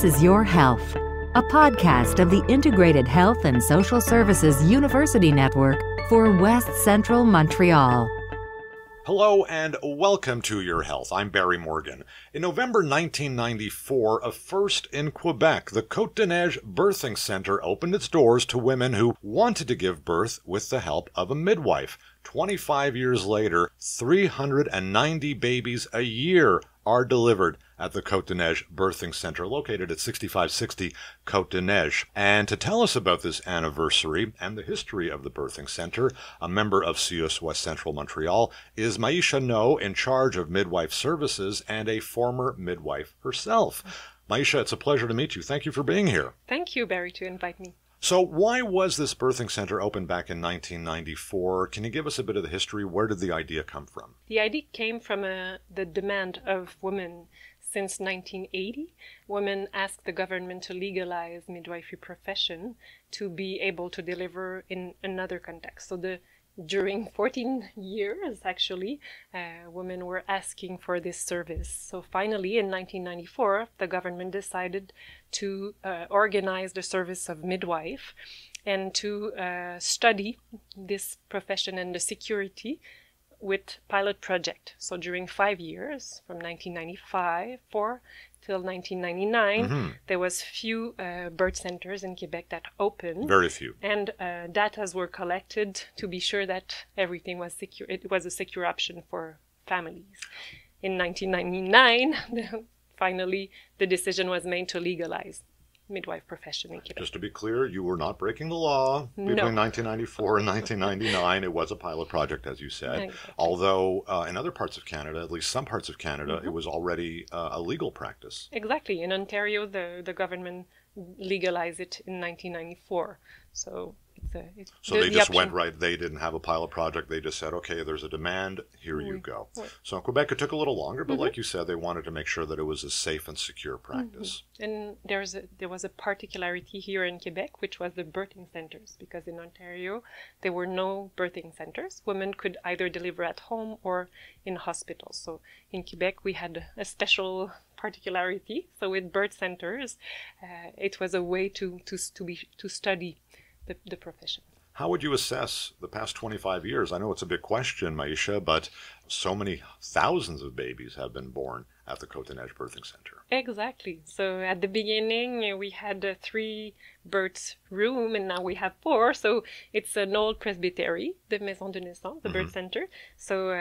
This is Your Health, a podcast of the Integrated Health and Social Services University Network for West Central Montreal. Hello and welcome to Your Health. I'm Barry Morgan. In November 1994, a first in Quebec, the Côte-des-Neiges Birthing Centre opened its doors to women who wanted to give birth with the help of a midwife. 25 years later, 390 babies a year are delivered at the Côte-des-Neiges Birthing Centre, located at 6560 Côte-des-Neiges. And to tell us about this anniversary and the history of the Birthing Centre, a member of CIUSSS West-Central-Montreal is Maëcha Nault, in charge of Midwife Services and a former midwife herself. Maëcha, it's a pleasure to meet you. Thank you for being here. Thank you, Barry, to invite me. So why was this birthing center opened back in 1994? Can you give us a bit of the history? Where did the idea come from? The idea came from the demand of women. Since 1980, women asked the government to legalize midwifery profession to be able to deliver in another context. So during 14 years, actually, women were asking for this service. So finally, in 1994, the government decided to organize the service of midwife and to study this profession and the security with pilot project. So during 5 years, from 1995 till 1999, there was few birth centers in Quebec that opened. Very few. And data were collected to be sure that everything was secure. It was a secure option for families. In 1999, finally, the decision was made to legalize midwife profession in Quebec. Just to be clear, you were not breaking the law between 1994 and 1999. It was a pilot project, as you said. Exactly. Although in other parts of Canada, at least some parts of Canada, it was already a legal practice. Exactly. In Ontario, the government legalized it in 1994. So so they just went right. They didn't have a pilot project. They just said, okay, there's a demand. Here you go. So in Quebec, it took a little longer, but like you said, they wanted to make sure that it was a safe and secure practice. And there was a particularity here in Quebec, which was the birthing centers, because in Ontario, there were no birthing centers. Women could either deliver at home or in hospitals. So in Quebec, we had a special particularity. So with birth centers, it was a way to study the profession. How would you assess the past 25 years? I know it's a big question, Maëcha, but so many thousands of babies have been born at the Côte-des-Neiges Birthing Centre. Exactly. So at the beginning, we had 3 birth room, and now we have 4. So it's an old presbytery, the Maison, naissance, the birth center. So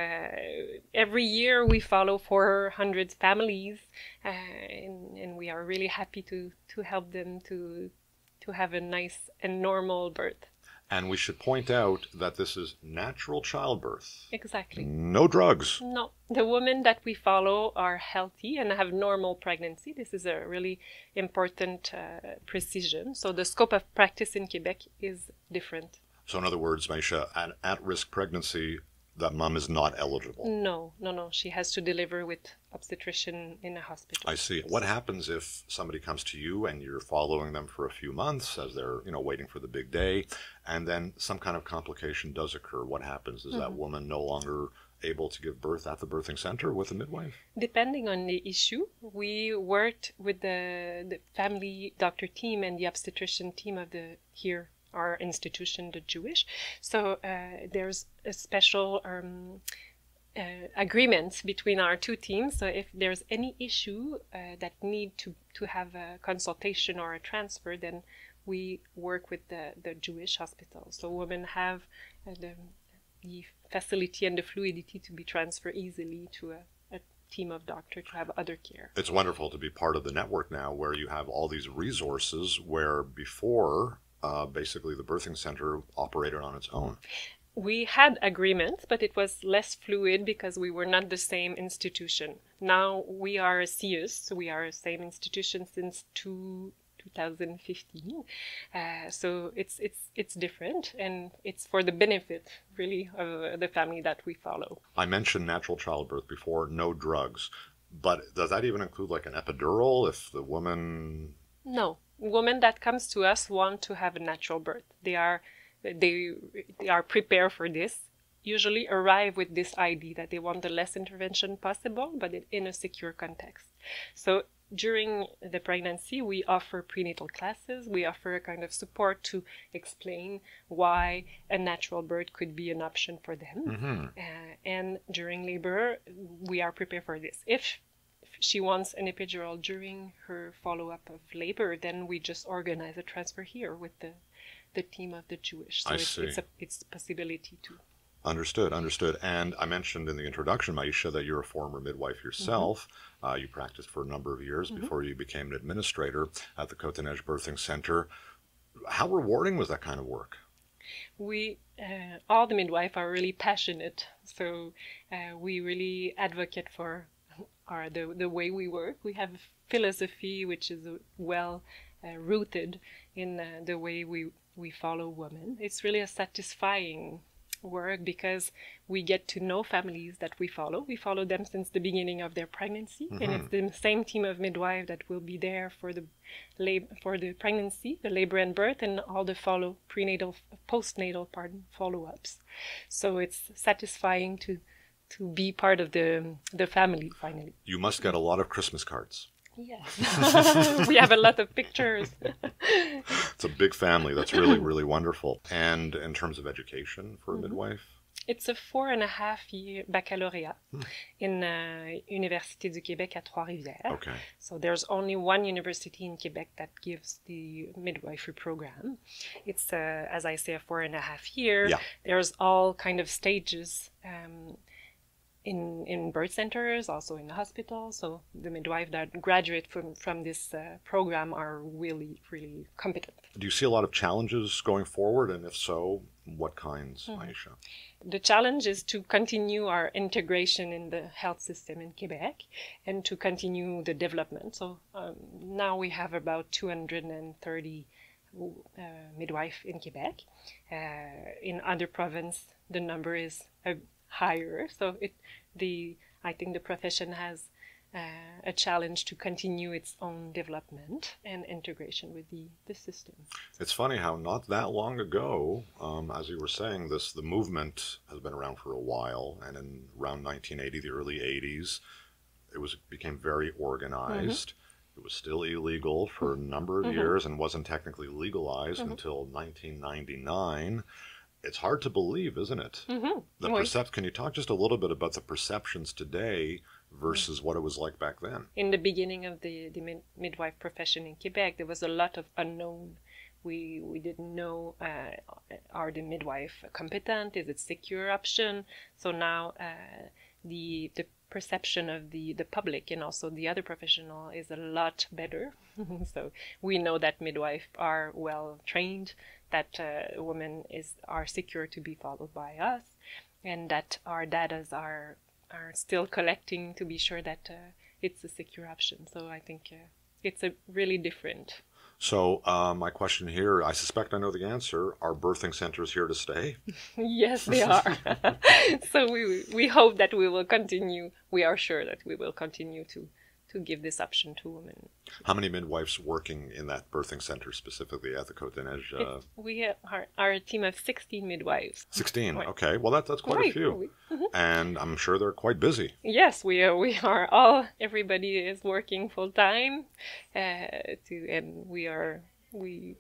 every year we follow 400 families, and we are really happy to help them to have a nice and normal birth. And we should point out that this is natural childbirth. Exactly. No drugs. No. The women that we follow are healthy and have normal pregnancy. This is a really important precision. So the scope of practice in Quebec is different. So in other words, Maëcha, an at-risk pregnancy, that mom is not eligible. No. She has to deliver with obstetrician in a hospital. I see. What happens if somebody comes to you and you're following them for a few months as they're, waiting for the big day, and then some kind of complication does occur? What happens? Is that woman no longer able to give birth at the birthing center with a midwife? Depending on the issue, we worked with the family doctor team and the obstetrician team of our institution, the Jewish. So there's a special agreement between our 2 teams. So if there's any issue that need to have a consultation or a transfer, then we work with the Jewish hospital. So women have the facility and the fluidity to be transferred easily to a team of doctors to have other care. It's wonderful to be part of the network now where you have all these resources where before basically the birthing center operated on its own. We had agreements, but it was less fluid because we were not the same institution. Now we are a CIUSSS, so we are the same institution since 2015. So it's different, and it's for the benefit, really, of the family that we follow. I mentioned natural childbirth before, no drugs. But does that even include like an epidural if the woman... No. Women that comes to us want to have a natural birth. They are prepared for this. Usually arrive with this idea that they want the less intervention possible, but in a secure context. So during the pregnancy, we offer prenatal classes. We offer a kind of support to explain why a natural birth could be an option for them. And during labor, we are prepared for this. If she wants an epidural during her follow-up of labor, then we just organize a transfer here with the team of the Jewish. So it's a possibility too. Understood. And I mentioned in the introduction, Maëcha, that you're a former midwife yourself. You practiced for a number of years before you became an administrator at the Côte-des-Neiges Birthing Centre. How rewarding was that kind of work? We, all the midwives are really passionate, so we really advocate for the way we work. We have a philosophy which is well rooted in the way we follow women. It's really a satisfying work because we get to know families that we follow. We follow them since the beginning of their pregnancy, and it's the same team of midwives that will be there for the pregnancy, the labor and birth, and all the postnatal follow-ups. So it's satisfying to be part of the family finally. You must get a lot of Christmas cards. Yes. We have a lot of pictures. It's a big family. That's really, really wonderful. And in terms of education for a midwife? It's a 4.5-year baccalaureate in Université du Québec à Trois-Rivières. Okay. So there's only one university in Quebec that gives the midwifery program. It's, as I say, a 4.5 year. Yeah. There's all kind of stages in birth centers, also in the hospital. So the midwives that graduate from this program are really, really competent. Do you see a lot of challenges going forward? And if so, what kinds, Maëcha? The challenge is to continue our integration in the health system in Quebec and to continue the development. So now we have about 230 midwives in Quebec. In other provinces, the number is higher. So I think the profession has a challenge to continue its own development and integration with the system. It's funny how not that long ago, as you were saying, the movement has been around for a while, and in around 1980, the early 80s, it became very organized. It was still illegal for a number of years and wasn't technically legalized until 1999. It's hard to believe, isn't it? Can you talk just a little bit about the perceptions today versus what it was like back then? In the beginning of the midwife profession in Quebec, there was a lot of unknown. We didn't know, are the midwife competent? Is it secure option? So now the perception of the public and also the other professional is a lot better. So we know that midwives are well trained, that women are secure to be followed by us, and that our data are still collecting to be sure that it's a secure option. So I think it's a really different. So my question here, I suspect I know the answer. Are birthing centers here to stay? Yes, they are. So we hope that we will continue. We are sure that we will continue to give this option to women. How many midwives working in that birthing center specifically at the Côte-des-Neiges? We are a team of 16 midwives. 16, okay. Well, that's quite a few. And I'm sure they're quite busy. Yes, we are all, everybody is working full time, and we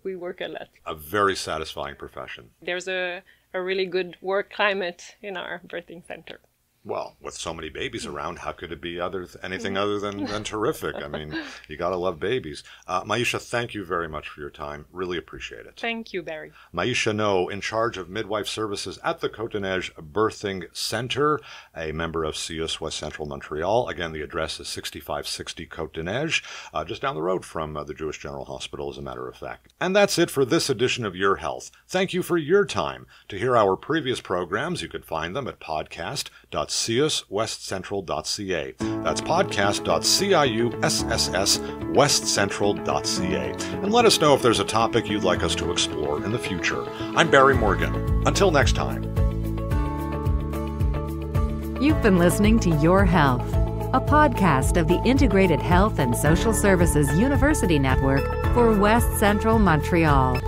work a lot. A very satisfying profession. There's a really good work climate in our birthing center. Well, with so many babies around, how could it be anything other than terrific? I mean, you got to love babies. Maëcha, thank you very much for your time. Really appreciate it. Thank you, Barry. Maëcha Nault, in charge of Midwife Services at the Côte-des-Neiges Birthing Centre, a member of CIUSSS West-Central-Montreal. Again, the address is 6560 Côte-des-Neiges, just down the road from the Jewish General Hospital, as a matter of fact. And that's it for this edition of Your Health. Thank you for your time. To hear our previous programs, you could find them at podcast.ciusswestcentral.ca. That's podcast.ciusswestcentral.ca. And let us know if there's a topic you'd like us to explore in the future. I'm Barry Morgan. Until next time. You've been listening to Your Health, a podcast of the Integrated Health and Social Services University Network for West Central Montreal.